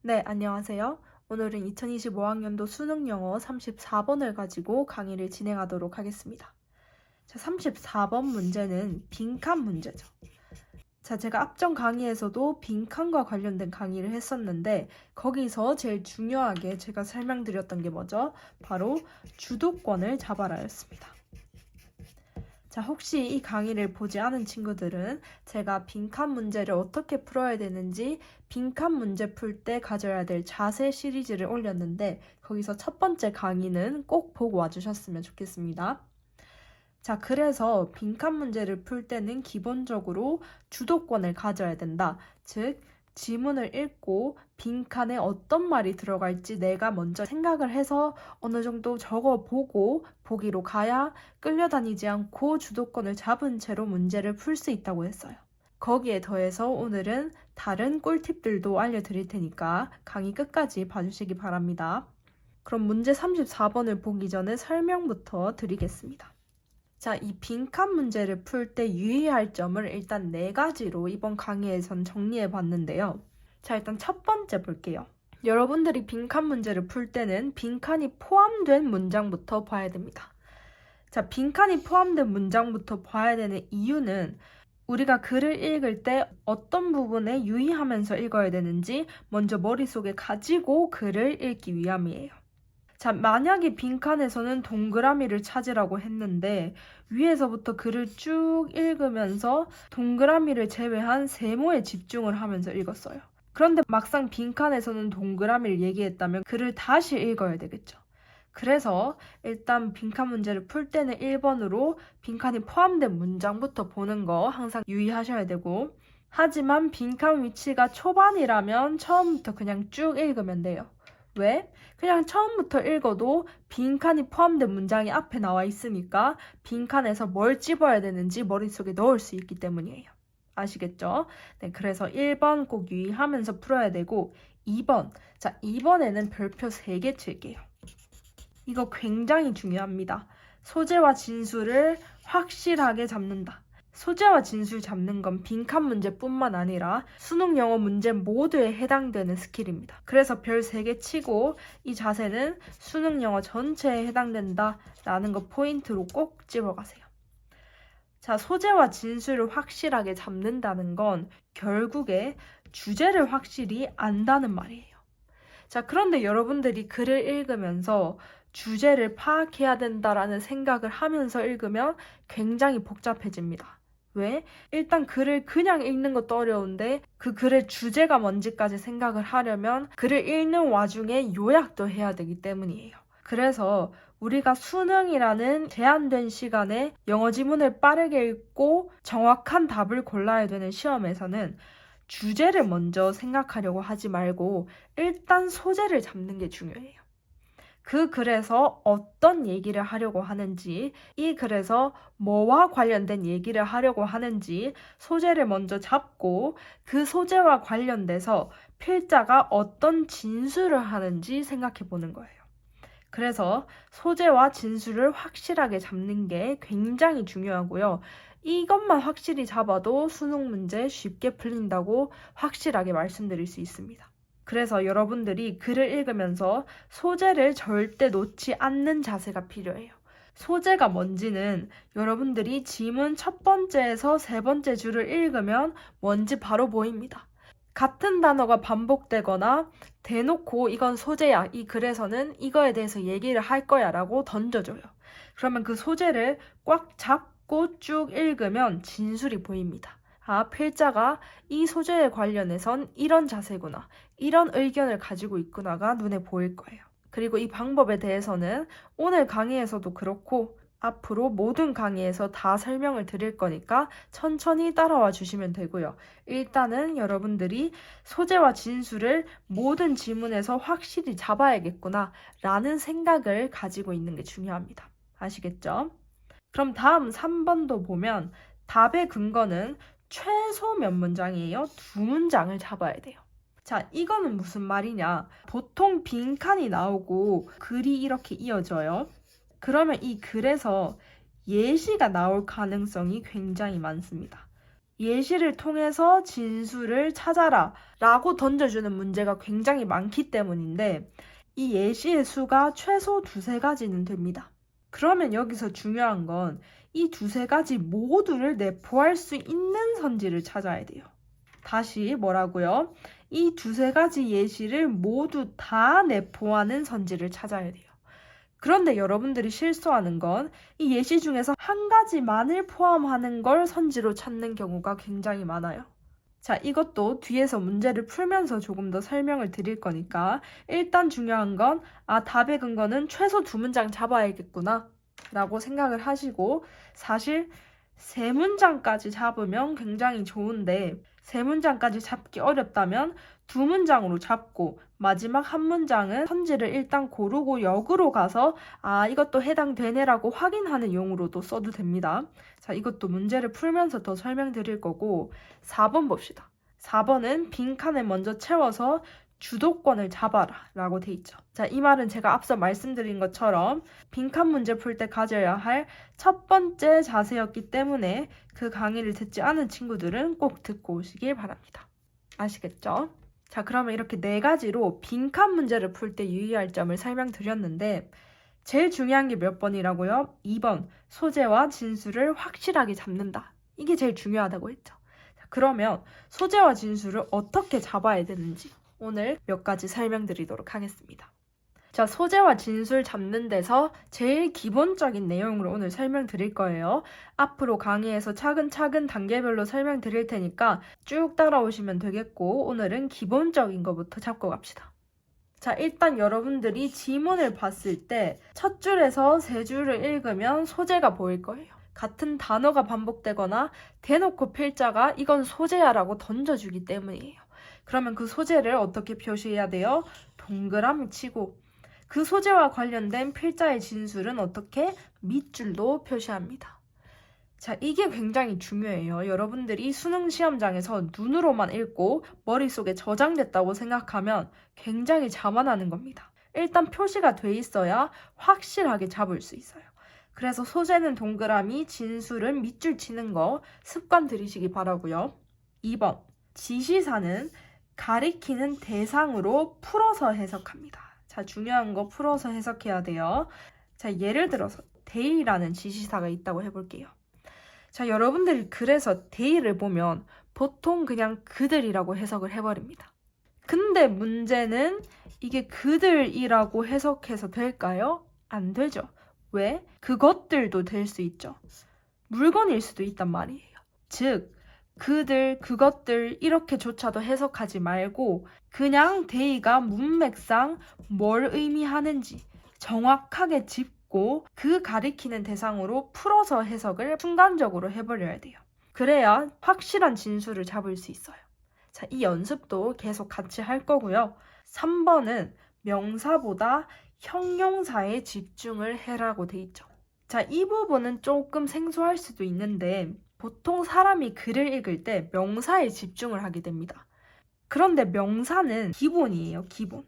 네, 안녕하세요. 오늘은 2025학년도 수능 영어 34번을 가지고 강의를 진행하도록 하겠습니다. 자, 34번 문제는 빈칸 문제죠. 자, 제가 앞전 강의에서도 빈칸과 관련된 강의를 했었는데 거기서 제일 중요하게 제가 설명드렸던 게 뭐죠? 바로 주도권을 잡아라였습니다. 자, 혹시 이 강의를 보지 않은 친구들은 제가 빈칸 문제를 어떻게 풀어야 되는지 빈칸 문제 풀 때 가져야 될 자세 시리즈를 올렸는데 거기서 첫 번째 강의는 꼭 보고 와주셨으면 좋겠습니다. 자, 그래서 빈칸 문제를 풀 때는 기본적으로 주도권을 가져야 된다. 즉, 지문을 읽고 빈칸에 어떤 말이 들어갈지 내가 먼저 생각을 해서 어느 정도 적어보고 보기로 가야 끌려다니지 않고 주도권을 잡은 채로 문제를 풀 수 있다고 했어요. 거기에 더해서 오늘은 다른 꿀팁들도 알려드릴 테니까 강의 끝까지 봐주시기 바랍니다. 그럼 문제 34번을 보기 전에 설명부터 드리겠습니다. 자, 이 빈칸 문제를 풀 때 유의할 점을 일단 4가지로 이번 강의에선 정리해 봤는데요. 자, 일단 첫 번째 볼게요. 여러분들이 빈칸 문제를 풀 때는 빈칸이 포함된 문장부터 봐야 됩니다. 자, 빈칸이 포함된 문장부터 봐야 되는 이유는 우리가 글을 읽을 때 어떤 부분에 유의하면서 읽어야 되는지 먼저 머릿속에 가지고 글을 읽기 위함이에요. 자, 만약에 빈칸에서는 동그라미를 찾으라고 했는데 위에서부터 글을 쭉 읽으면서 동그라미를 제외한 세모에 집중을 하면서 읽었어요. 그런데 막상 빈칸에서는 동그라미를 얘기했다면 글을 다시 읽어야 되겠죠. 그래서 일단 빈칸 문제를 풀 때는 1번으로 빈칸이 포함된 문장부터 보는 거 항상 유의하셔야 되고, 하지만 빈칸 위치가 초반이라면 처음부터 그냥 쭉 읽으면 돼요. 왜? 그냥 처음부터 읽어도 빈칸이 포함된 문장이 앞에 나와 있으니까 빈칸에서 뭘 찝어야 되는지 머릿속에 넣을 수 있기 때문이에요. 아시겠죠? 네, 그래서 1번 꼭 유의하면서 풀어야 되고 2번. 자, 2번에는 별표 3개 칠게요. 이거 굉장히 중요합니다. 소재와 진술을 확실하게 잡는다. 소재와 진술 잡는 건 빈칸 문제뿐만 아니라 수능 영어 문제 모두에 해당되는 스킬입니다. 그래서 별 3개 치고 이 자세는 수능 영어 전체에 해당된다 라는 거 포인트로 꼭 집어가세요. 자, 소재와 진술을 확실하게 잡는다는 건 결국에 주제를 확실히 안다는 말이에요. 자, 그런데 여러분들이 글을 읽으면서 주제를 파악해야 된다라는 생각을 하면서 읽으면 굉장히 복잡해집니다. 왜? 일단 글을 그냥 읽는 것도 어려운데 그 글의 주제가 뭔지까지 생각을 하려면 글을 읽는 와중에 요약도 해야 되기 때문이에요. 그래서 우리가 수능이라는 제한된 시간에 영어 지문을 빠르게 읽고 정확한 답을 골라야 되는 시험에서는 주제를 먼저 생각하려고 하지 말고 일단 소재를 잡는 게 중요해요. 그 글에서 어떤 얘기를 하려고 하는지, 이 글에서 뭐와 관련된 얘기를 하려고 하는지 소재를 먼저 잡고 그 소재와 관련돼서 필자가 어떤 진술을 하는지 생각해 보는 거예요. 그래서 소재와 진술을 확실하게 잡는 게 굉장히 중요하고요. 이것만 확실히 잡아도 수능 문제 쉽게 풀린다고 확실하게 말씀드릴 수 있습니다. 그래서 여러분들이 글을 읽으면서 소재를 절대 놓지 않는 자세가 필요해요. 소재가 뭔지는 여러분들이 지문 첫 번째에서 세 번째 줄을 읽으면 뭔지 바로 보입니다. 같은 단어가 반복되거나 대놓고 이건 소재야, 이 글에서는 이거에 대해서 얘기를 할 거야 라고 던져줘요. 그러면 그 소재를 꽉 잡고 쭉 읽으면 진술이 보입니다. 아, 필자가 이 소재에 관련해선 이런 자세구나, 이런 의견을 가지고 있구나가 눈에 보일 거예요. 그리고 이 방법에 대해서는 오늘 강의에서도 그렇고 앞으로 모든 강의에서 다 설명을 드릴 거니까 천천히 따라와 주시면 되고요. 일단은 여러분들이 소재와 진술을 모든 지문에서 확실히 잡아야겠구나 라는 생각을 가지고 있는 게 중요합니다. 아시겠죠? 그럼 다음 3번도 보면 답의 근거는 최소 몇 문장이에요? 2문장을 잡아야 돼요. 자, 이거는 무슨 말이냐? 보통 빈칸이 나오고 글이 이렇게 이어져요. 그러면 이 글에서 예시가 나올 가능성이 굉장히 많습니다. 예시를 통해서 진수를 찾아라 라고 던져주는 문제가 굉장히 많기 때문인데 이 예시의 수가 최소 두세 가지는 됩니다. 그러면 여기서 중요한 건 이 두세 가지 모두를 내포할 수 있는 선지를 찾아야 돼요. 다시 뭐라고요? 이 두세 가지 예시를 모두 다 내포하는 선지를 찾아야 돼요. 그런데 여러분들이 실수하는 건 이 예시 중에서 한 가지만을 포함하는 걸 선지로 찾는 경우가 굉장히 많아요. 자, 이것도 뒤에서 문제를 풀면서 조금 더 설명을 드릴 거니까 일단 중요한 건 답의 근거는 최소 2문장 잡아야겠구나 라고 생각을 하시고 사실 3문장까지 잡으면 굉장히 좋은데 3문장까지 잡기 어렵다면 2문장으로 잡고 마지막 한 문장은 선지를 일단 고르고 역으로 가서 이것도 해당되네라고 확인하는 용으로도 써도 됩니다. 자, 이것도 문제를 풀면서 더 설명드릴 거고 4번 봅시다. 4번은 빈칸을 먼저 채워서 주도권을 잡아라 라고 돼 있죠. 자, 이 말은 제가 앞서 말씀드린 것처럼 빈칸 문제 풀 때 가져야 할 첫 번째 자세였기 때문에 그 강의를 듣지 않은 친구들은 꼭 듣고 오시길 바랍니다. 아시겠죠? 자, 그러면 이렇게 4가지로 빈칸 문제를 풀 때 유의할 점을 설명드렸는데 제일 중요한 게 몇 번이라고요? 2번, 소재와 진수를 확실하게 잡는다. 이게 제일 중요하다고 했죠. 자, 그러면 소재와 진수를 어떻게 잡아야 되는지 오늘 몇 가지 설명드리도록 하겠습니다. 자, 소재와 진술 잡는 데서 제일 기본적인 내용으로 오늘 설명드릴 거예요. 앞으로 강의에서 차근차근 단계별로 설명드릴 테니까 쭉 따라오시면 되겠고 오늘은 기본적인 것부터 잡고 갑시다. 자, 일단 여러분들이 지문을 봤을 때 첫 줄에서 3줄을 읽으면 소재가 보일 거예요. 같은 단어가 반복되거나 대놓고 필자가 이건 소재야 라고 던져주기 때문이에요. 그러면 그 소재를 어떻게 표시해야 돼요? 동그라미 치고 그 소재와 관련된 필자의 진술은 어떻게? 밑줄로 표시합니다. 자, 이게 굉장히 중요해요. 여러분들이 수능 시험장에서 눈으로만 읽고 머릿속에 저장됐다고 생각하면 굉장히 자만하는 겁니다. 일단 표시가 돼 있어야 확실하게 잡을 수 있어요. 그래서 소재는 동그라미, 진술은 밑줄 치는 거 습관 들이시기 바라고요. 2번, 지시사는 가리키는 대상으로 풀어서 해석합니다. 자, 중요한 거 풀어서 해석해야 돼요. 자, 예를 들어서 데이라는 지시사가 있다고 해볼게요. 자, 여러분들이 그래서 데이를 보면 보통 그냥 그들이라고 해석을 해버립니다. 근데 문제는 이게 그들이라고 해석해서 될까요? 안 되죠. 왜? 그것들도 될 수 있죠. 물건일 수도 있단 말이에요. 즉, 그들, 그것들 이렇게조차도 해석하지 말고 그냥 데이가 문맥상 뭘 의미하는지 정확하게 짚고 그 가리키는 대상으로 풀어서 해석을 순간적으로 해버려야 돼요. 그래야 확실한 진술을 잡을 수 있어요. 자, 이 연습도 계속 같이 할 거고요. 3번은 명사보다 형용사에 집중을 해라고 돼 있죠. 자, 이 부분은 조금 생소할 수도 있는데 보통 사람이 글을 읽을 때 명사에 집중을 하게 됩니다. 그런데 명사는 기본이에요, 기본.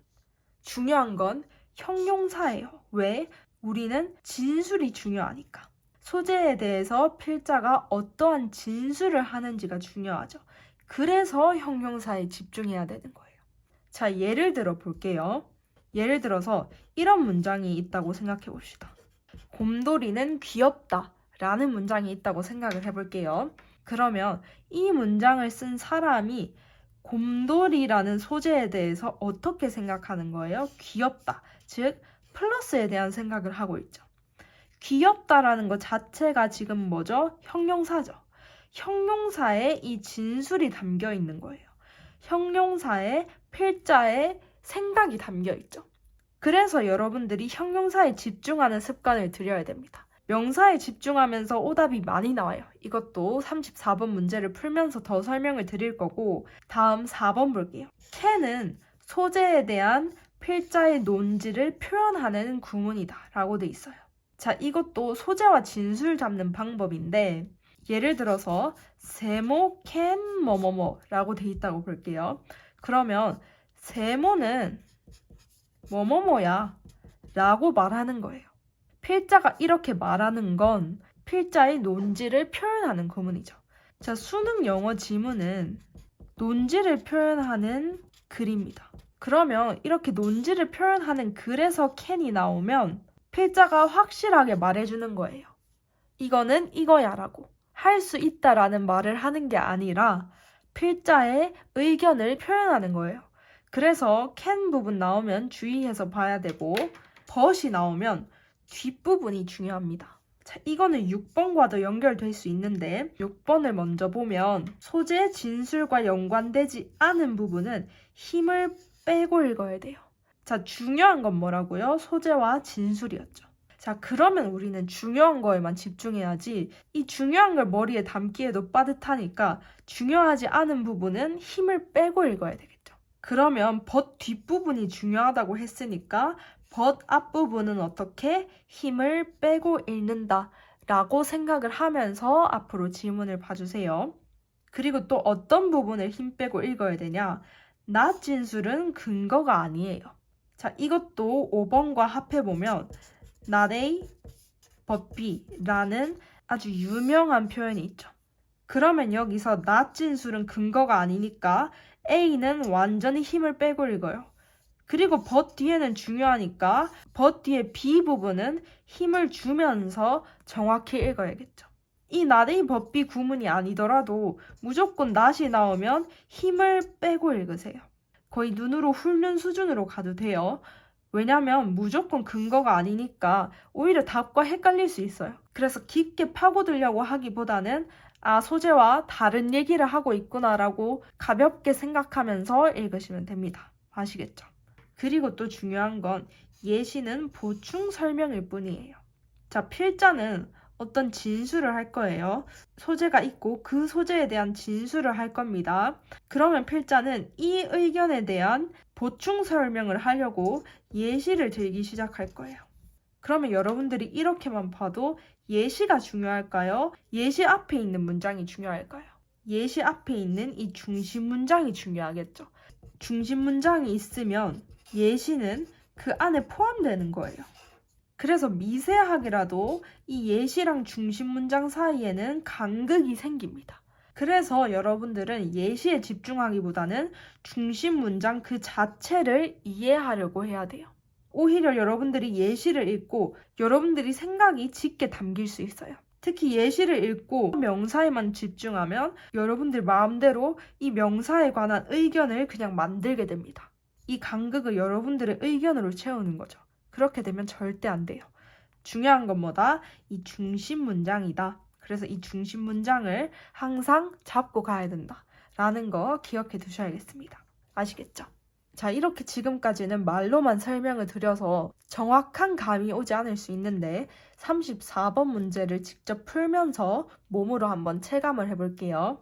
중요한 건 형용사예요. 왜? 우리는 진술이 중요하니까. 소재에 대해서 필자가 어떠한 진술을 하는지가 중요하죠. 그래서 형용사에 집중해야 되는 거예요. 자, 예를 들어 볼게요. 예를 들어서 이런 문장이 있다고 생각해 봅시다. 곰돌이는 귀엽다 라는 문장이 있다고 생각을 해볼게요. 그러면 이 문장을 쓴 사람이 곰돌이라는 소재에 대해서 어떻게 생각하는 거예요? 귀엽다. 즉, 플러스에 대한 생각을 하고 있죠. 귀엽다라는 것 자체가 지금 뭐죠? 형용사죠. 형용사에 이 진술이 담겨 있는 거예요. 형용사에 필자의 생각이 담겨 있죠. 그래서 여러분들이 형용사에 집중하는 습관을 들여야 됩니다. 명사에 집중하면서 오답이 많이 나와요. 이것도 34번 문제를 풀면서 더 설명을 드릴 거고 다음 4번 볼게요. can은 소재에 대한 필자의 논지를 표현하는 구문이다 라고 돼 있어요. 자, 이것도 소재와 진술 잡는 방법인데 예를 들어서 세모 can 뭐뭐뭐 라고 돼 있다고 볼게요. 그러면 세모는 뭐뭐뭐야 라고 말하는 거예요. 필자가 이렇게 말하는 건 필자의 논지를 표현하는 구문이죠. 자, 수능 영어 지문은 논지를 표현하는 글입니다. 그러면 이렇게 논지를 표현하는 글에서 can이 나오면 필자가 확실하게 말해주는 거예요. 이거는 이거야 라고 할 수 있다라는 말을 하는 게 아니라 필자의 의견을 표현하는 거예요. 그래서 can 부분 나오면 주의해서 봐야 되고 but이 나오면 뒷부분이 중요합니다. 자, 이거는 6번과도 연결될 수 있는데 6번을 먼저 보면 소재 진술과 연관되지 않은 부분은 힘을 빼고 읽어야 돼요. 자, 중요한 건 뭐라고요? 소재와 진술이었죠. 자, 그러면 우리는 중요한 거에만 집중해야지 이 중요한 걸 머리에 담기에도 빠듯하니까 중요하지 않은 부분은 힘을 빼고 읽어야 되겠죠. 그러면 but 뒷부분이 중요하다고 했으니까 but 앞부분은 어떻게 힘을 빼고 읽는다 라고 생각을 하면서 앞으로 지문을 봐주세요. 그리고 또 어떤 부분을 힘 빼고 읽어야 되냐? not 진술은 근거가 아니에요. 자, 이것도 5번과 합해보면 not A, but B 라는 아주 유명한 표현이 있죠. 그러면 여기서 not 진술은 근거가 아니니까 A는 완전히 힘을 빼고 읽어요. 그리고 but 뒤에는 중요하니까 but 뒤에 B 부분은 힘을 주면서 정확히 읽어야겠죠. 이 not A, but B 구문이 아니더라도 무조건 not이 나오면 힘을 빼고 읽으세요. 거의 눈으로 훑는 수준으로 가도 돼요. 왜냐면 무조건 근거가 아니니까 오히려 답과 헷갈릴 수 있어요. 그래서 깊게 파고들려고 하기보다는 소재와 다른 얘기를 하고 있구나라고 가볍게 생각하면서 읽으시면 됩니다. 아시겠죠? 그리고 또 중요한 건 예시는 보충 설명일 뿐이에요. 자, 필자는 어떤 진술을 할 거예요. 소재가 있고 그 소재에 대한 진술을 할 겁니다. 그러면 필자는 이 의견에 대한 보충 설명을 하려고 예시를 들기 시작할 거예요. 그러면 여러분들이 이렇게만 봐도 예시가 중요할까요? 예시 앞에 있는 문장이 중요할까요? 예시 앞에 있는 이 중심 문장이 중요하겠죠. 중심 문장이 있으면 예시는 그 안에 포함되는 거예요. 그래서 미세하게라도 이 예시랑 중심 문장 사이에는 간극이 생깁니다. 그래서 여러분들은 예시에 집중하기보다는 중심 문장 그 자체를 이해하려고 해야 돼요. 오히려 여러분들이 예시를 읽고 여러분들이 생각이 짙게 담길 수 있어요. 특히 예시를 읽고 명사에만 집중하면 여러분들 마음대로 이 명사에 관한 의견을 그냥 만들게 됩니다. 이 간극을 여러분들의 의견으로 채우는 거죠. 그렇게 되면 절대 안 돼요. 중요한 건 뭐다? 이 중심 문장이다. 그래서 이 중심 문장을 항상 잡고 가야 된다. 라는 거 기억해 두셔야겠습니다. 아시겠죠? 자, 이렇게 지금까지는 말로만 설명을 드려서 정확한 감이 오지 않을 수 있는데 34번 문제를 직접 풀면서 몸으로 한번 체감을 해볼게요.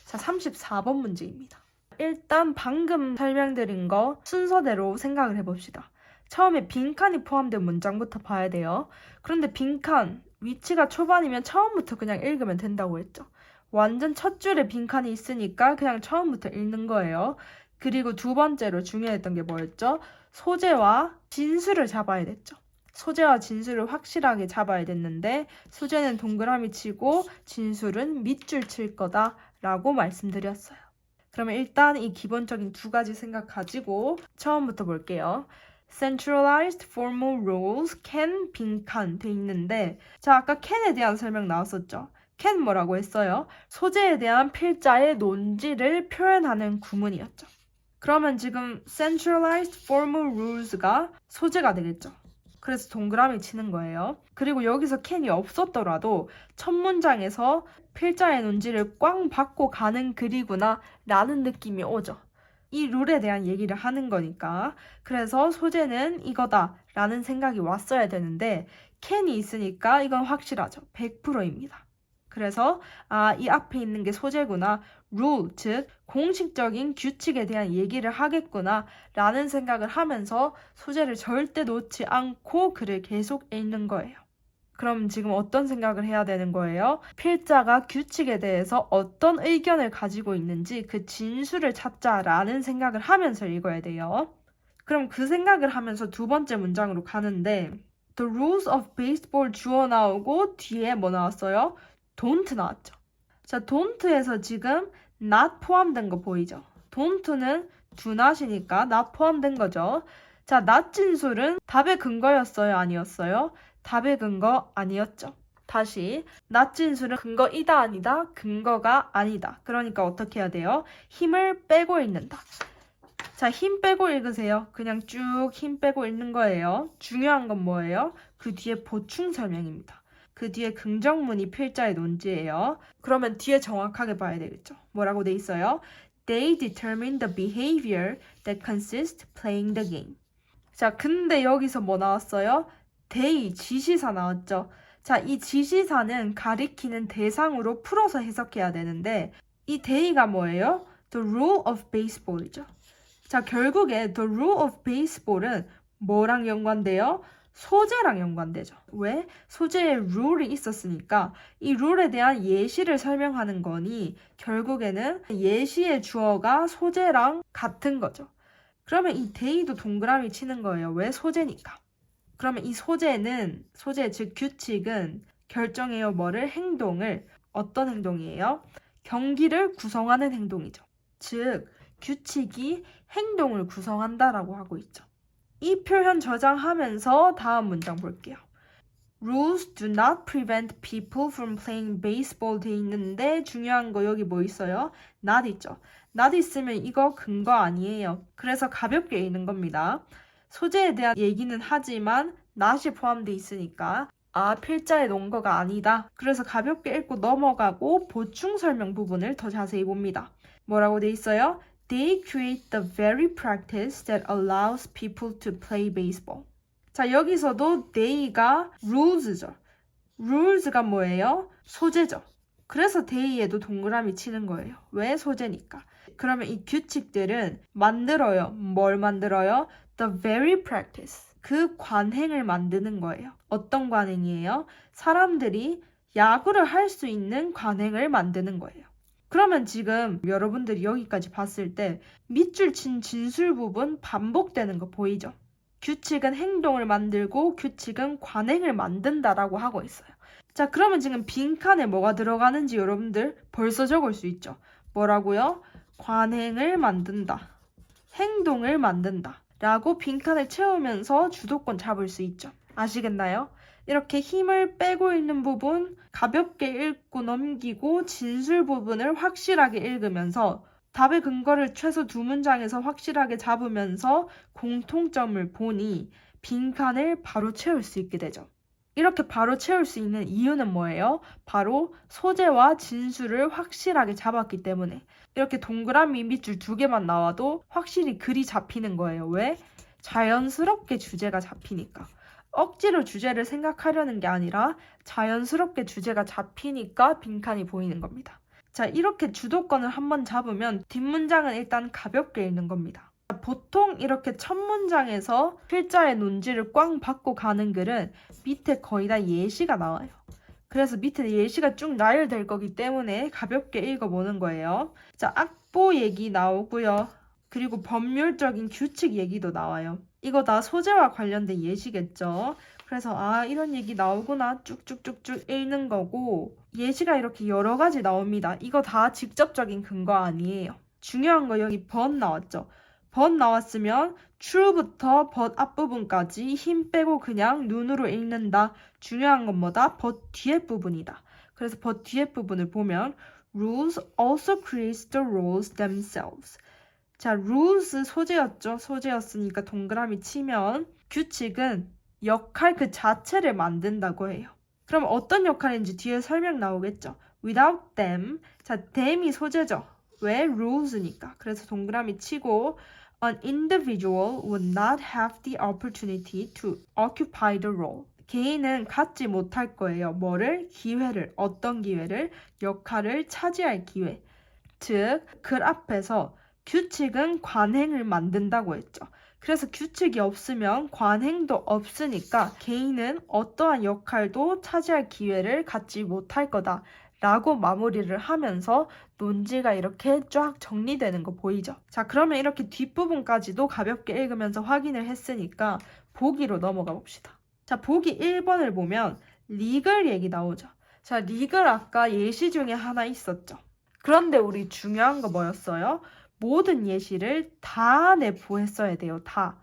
자, 34번 문제입니다. 일단 방금 설명드린 거 순서대로 생각을 해봅시다. 처음에 빈칸이 포함된 문장부터 봐야 돼요. 그런데 빈칸, 위치가 초반이면 처음부터 그냥 읽으면 된다고 했죠. 완전 첫 줄에 빈칸이 있으니까 그냥 처음부터 읽는 거예요. 그리고 두 번째로 중요했던 게 뭐였죠? 소재와 진술을 잡아야 됐죠. 소재와 진술을 확실하게 잡아야 됐는데 소재는 동그라미 치고 진술은 밑줄 칠 거다라고 말씀드렸어요. 그러면 일단 이 기본적인 두 가지 생각 가지고 처음부터 볼게요. Centralized formal rules can 빈칸 돼 있는데 자, 아까 can에 대한 설명 나왔었죠. can 뭐라고 했어요? 소재에 대한 필자의 논지를 표현하는 구문이었죠. 그러면 지금 centralized formal rules가 소재가 되겠죠. 그래서 동그라미 치는 거예요. 그리고 여기서 can이 없었더라도 첫 문장에서 필자의 논지를 꽝 받고 가는 글이구나 라는 느낌이 오죠. 이 룰에 대한 얘기를 하는 거니까. 그래서 소재는 이거다 라는 생각이 왔어야 되는데 can이 있으니까 이건 확실하죠. 100%입니다. 그래서 이 앞에 있는 게 소재구나. rule, 즉 공식적인 규칙에 대한 얘기를 하겠구나 라는 생각을 하면서 소재를 절대 놓지 않고 글을 계속 읽는 거예요. 그럼 지금 어떤 생각을 해야 되는 거예요? 필자가 규칙에 대해서 어떤 의견을 가지고 있는지 그 진술을 찾자라는 생각을 하면서 읽어야 돼요. 그럼 그 생각을 하면서 두 번째 문장으로 가는데 The rules of baseball 주어 나오고 뒤에 뭐 나왔어요? don't 나왔죠. 자, don't에서 지금 not 포함된 거 보이죠? don't는 do not이니까 not 포함된 거죠. 자, not 진술은 답의 근거였어요? 아니었어요? 답의 근거 아니었죠. 다시 not 진술은 근거이다 아니다? 근거가 아니다. 그러니까 어떻게 해야 돼요? 힘을 빼고 읽는다. 자, 힘 빼고 읽으세요. 그냥 쭉 힘 빼고 읽는 거예요. 중요한 건 뭐예요? 그 뒤에 보충 설명입니다. 그 뒤에 긍정문이 필자의 논지예요. 그러면 뒤에 정확하게 봐야 되겠죠. 뭐라고 돼 있어요? They determine the behavior that consists playing the game. 자, 근데 여기서 뭐 나왔어요? they, 지시사 나왔죠. 자, 이 지시사는 가리키는 대상으로 풀어서 해석해야 되는데 이 they가 뭐예요? The rule of baseball이죠. 자, 결국에 the rule of baseball은 뭐랑 연관돼요? 소재랑 연관되죠. 왜? 소재에 룰이 있었으니까 이 룰에 대한 예시를 설명하는 거니 결국에는 예시의 주어가 소재랑 같은 거죠. 그러면 이 they도 동그라미 치는 거예요. 왜? 소재니까. 그러면 이 소재는, 소재 즉 규칙은 결정해요. 뭐를? 행동을. 어떤 행동이에요? 경기를 구성하는 행동이죠. 즉 규칙이 행동을 구성한다라고 하고 있죠. 이 표현 저장하면서 다음 문장 볼게요. Rules do not prevent people from playing baseball 돼 있는데 중요한 거 여기 뭐 있어요? not 있죠. not 있으면 이거 근거 아니에요. 그래서 가볍게 읽는 겁니다. 소재에 대한 얘기는 하지만 not이 포함돼 있으니까 필자의 논거가 아니다. 그래서 가볍게 읽고 넘어가고 보충 설명 부분을 더 자세히 봅니다. 뭐라고 돼 있어요? They create the very practice that allows people to play baseball. 자, 여기서도 they가 rules죠. rules가 뭐예요? 소재죠. 그래서 they에도 동그라미 치는 거예요. 왜? 소재니까. 그러면 이 규칙들은 만들어요. 뭘 만들어요? The very practice. 그 관행을 만드는 거예요. 어떤 관행이에요? 사람들이 야구를 할 수 있는 관행을 만드는 거예요. 그러면 지금 여러분들이 여기까지 봤을 때 밑줄 친 진술 부분 반복되는 거 보이죠? 규칙은 행동을 만들고 규칙은 관행을 만든다라고 하고 있어요. 자, 그러면 지금 빈칸에 뭐가 들어가는지 여러분들 벌써 적을 수 있죠? 뭐라고요? 관행을 만든다. 행동을 만든다. 라고 빈칸을 채우면서 주도권 잡을 수 있죠. 아시겠나요? 이렇게 힘을 빼고 있는 부분 가볍게 읽고 넘기고 진술 부분을 확실하게 읽으면서 답의 근거를 최소 2문장에서 확실하게 잡으면서 공통점을 보니 빈칸을 바로 채울 수 있게 되죠. 이렇게 바로 채울 수 있는 이유는 뭐예요? 바로 소재와 진술을 확실하게 잡았기 때문에 이렇게 동그라미 밑줄 2개만 나와도 확실히 글이 잡히는 거예요. 왜? 자연스럽게 주제가 잡히니까. 억지로 주제를 생각하려는 게 아니라 자연스럽게 주제가 잡히니까 빈칸이 보이는 겁니다. 자, 이렇게 주도권을 한번 잡으면 뒷문장은 일단 가볍게 읽는 겁니다. 보통 이렇게 첫 문장에서 필자의 논지를 꽝 받고 가는 글은 밑에 거의 다 예시가 나와요. 그래서 밑에 예시가 쭉 나열될 거기 때문에 가볍게 읽어보는 거예요. 자, 악보 얘기 나오고요. 그리고 법률적인 규칙 얘기도 나와요. 이거 다 소재와 관련된 예시겠죠. 그래서 이런 얘기 나오구나 쭉쭉쭉쭉 읽는 거고 예시가 이렇게 여러 가지 나옵니다. 이거 다 직접적인 근거 아니에요. 중요한 거 여기 but 나왔죠. but 나왔으면 true부터 but 앞부분까지 힘 빼고 그냥 눈으로 읽는다. 중요한 건 뭐다? but 뒤에 부분이다. 그래서 but 뒤에 부분을 보면 rules also create the rules themselves. 자, rules 소재였죠. 소재였으니까 동그라미 치면 규칙은 역할 그 자체를 만든다고 해요. 그럼 어떤 역할인지 뒤에 설명 나오겠죠. Without them. 자, them이 소재죠. 왜? rules니까. 그래서 동그라미 치고 An individual would not have the opportunity to occupy the role. 개인은 갖지 못할 거예요. 뭐를? 기회를. 어떤 기회를? 역할을 차지할 기회. 즉, 글 앞에서 규칙은 관행을 만든다고 했죠. 그래서 규칙이 없으면 관행도 없으니까 개인은 어떠한 역할도 차지할 기회를 갖지 못할 거다 라고 마무리를 하면서 논지가 이렇게 쫙 정리되는 거 보이죠? 자, 그러면 이렇게 뒷부분까지도 가볍게 읽으면서 확인을 했으니까 보기로 넘어가 봅시다. 자, 보기 1번을 보면 리글 얘기 나오죠. 자, 리글 아까 예시 중에 하나 있었죠. 그런데 우리 중요한 거 뭐였어요? 모든 예시를 다 내포했어야 돼요. 다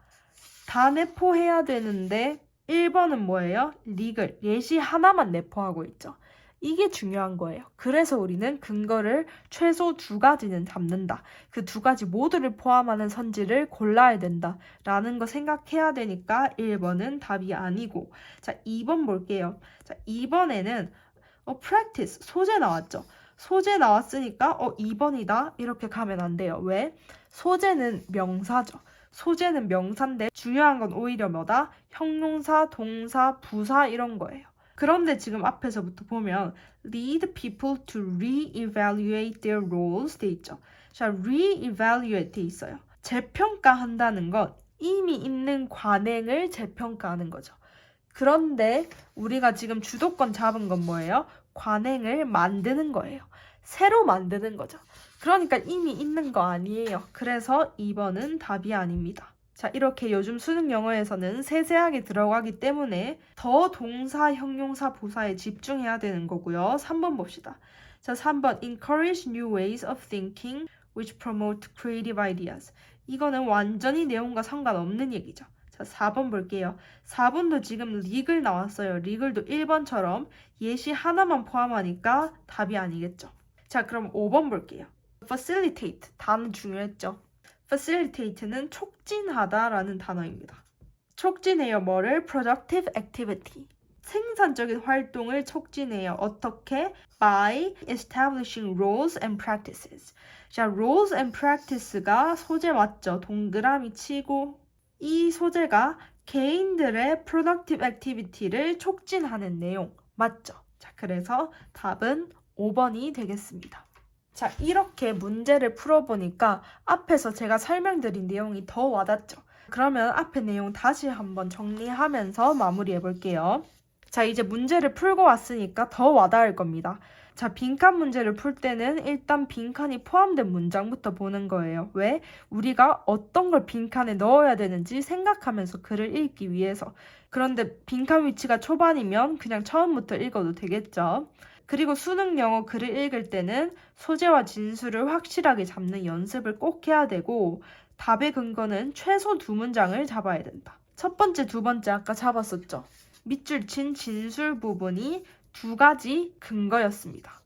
내포해야 되는데 1번은 뭐예요? 리글, 예시 하나만 내포하고 있죠. 이게 중요한 거예요. 그래서 우리는 근거를 최소 2가지는 잡는다. 그 2가지 모두를 포함하는 선지를 골라야 된다. 라는 거 생각해야 되니까 1번은 답이 아니고. 자, 2번 볼게요. 자, 2번에는 practice, 소재 나왔죠. 소재 나왔으니까 2번이다. 이렇게 가면 안 돼요. 왜? 소재는 명사죠. 소재는 명사인데 중요한 건 오히려 뭐다? 형용사, 동사, 부사 이런 거예요. 그런데 지금 앞에서부터 보면 lead people to re-evaluate their roles 돼 있죠. 자, re-evaluate 돼 있어요. 재평가한다는 건 이미 있는 관행을 재평가하는 거죠. 그런데 우리가 지금 주도권 잡은 건 뭐예요? 관행을 만드는 거예요. 새로 만드는 거죠. 그러니까 이미 있는 거 아니에요. 그래서 2번은 답이 아닙니다. 자, 이렇게 요즘 수능 영어에서는 세세하게 들어가기 때문에 더 동사, 형용사, 부사에 집중해야 되는 거고요. 3번 봅시다. 자, 3번 encourage new ways of thinking which promote creative ideas. 이거는 완전히 내용과 상관없는 얘기죠. 자, 4번 볼게요. 4번도 지금 리글 나왔어요. 리글도 1번처럼 예시 하나만 포함하니까 답이 아니겠죠. 자, 그럼 5번 볼게요. facilitate, 단어 중요했죠. facilitate는 촉진하다라는 단어입니다. 촉진해요. 뭐를? productive activity. 생산적인 활동을 촉진해요. 어떻게? by establishing rules and practices. 자, rules and practices가 소재 맞죠? 동그라미 치고 이 소재가 개인들의 productive activity를 촉진하는 내용 맞죠? 자, 그래서 답은 5번이 되겠습니다. 자, 이렇게 문제를 풀어보니까 앞에서 제가 설명드린 내용이 더 와닿죠? 그러면 앞에 내용 다시 한번 정리하면서 마무리해 볼게요. 자, 이제 문제를 풀고 왔으니까 더 와닿을 겁니다. 자, 빈칸 문제를 풀 때는 일단 빈칸이 포함된 문장부터 보는 거예요. 왜? 우리가 어떤 걸 빈칸에 넣어야 되는지 생각하면서 글을 읽기 위해서. 그런데 빈칸 위치가 초반이면 그냥 처음부터 읽어도 되겠죠? 그리고 수능 영어 글을 읽을 때는 소재와 진수를 확실하게 잡는 연습을 꼭 해야 되고 답의 근거는 최소 2문장을 잡아야 된다. 첫 번째, 두 번째 아까 잡았었죠. 밑줄 친 진술 부분이 2가지 근거였습니다.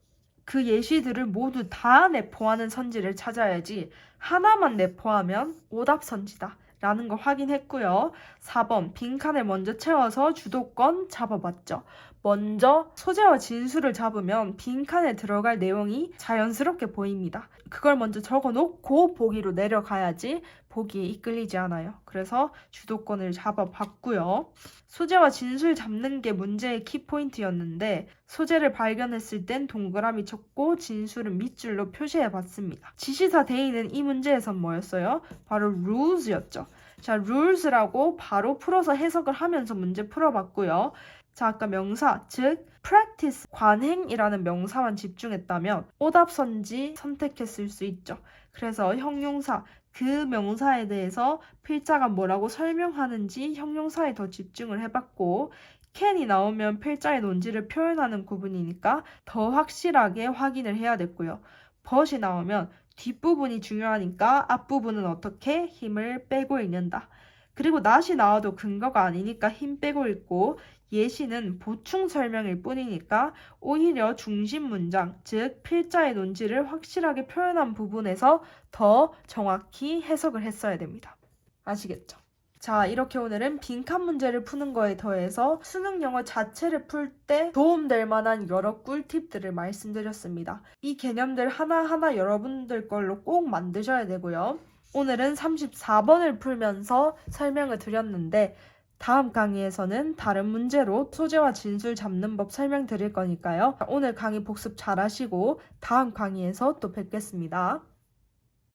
그 예시들을 모두 다 내포하는 선지를 찾아야지 하나만 내포하면 오답 선지다. 라는 거 확인했고요. 4번 빈칸을 먼저 채워서 주도권 잡아봤죠. 먼저 소재와 진수를 잡으면 빈칸에 들어갈 내용이 자연스럽게 보입니다. 그걸 먼저 적어놓고 보기로 내려가야지 보기에 이끌리지 않아요. 그래서 주도권을 잡아봤고요. 소재와 진술 잡는 게 문제의 키포인트였는데 소재를 발견했을 땐 동그라미 쳤고 진술은 밑줄로 표시해봤습니다. 지시사 대의는 이 문제에선 뭐였어요? 바로 rules였죠. 자, rules라고 바로 풀어서 해석을 하면서 문제 풀어봤고요. 자, 아까 명사, 즉 practice, 관행이라는 명사만 집중했다면 오답선지 선택했을 수 있죠. 그래서 형용사, 그 명사에 대해서 필자가 뭐라고 설명하는지 형용사에 더 집중을 해봤고 can이 나오면 필자의 논지를 표현하는 구분이니까 더 확실하게 확인을 해야 됐고요. but이 나오면 뒷부분이 중요하니까 앞부분은 어떻게 힘을 빼고 읽는다. 그리고 not이 나와도 근거가 아니니까 힘 빼고 읽고 예시는 보충 설명일 뿐이니까 오히려 중심 문장, 즉 필자의 논지를 확실하게 표현한 부분에서 더 정확히 해석을 했어야 됩니다. 아시겠죠? 자, 이렇게 오늘은 빈칸 문제를 푸는 거에 더해서 수능 영어 자체를 풀 때 도움될 만한 여러 꿀팁들을 말씀드렸습니다. 이 개념들 하나하나 여러분들 걸로 꼭 만드셔야 되고요. 오늘은 34번을 풀면서 설명을 드렸는데 다음 강의에서는 다른 문제로 소재와 진술 잡는 법 설명드릴 거니까요. 오늘 강의 복습 잘 하시고 다음 강의에서 또 뵙겠습니다.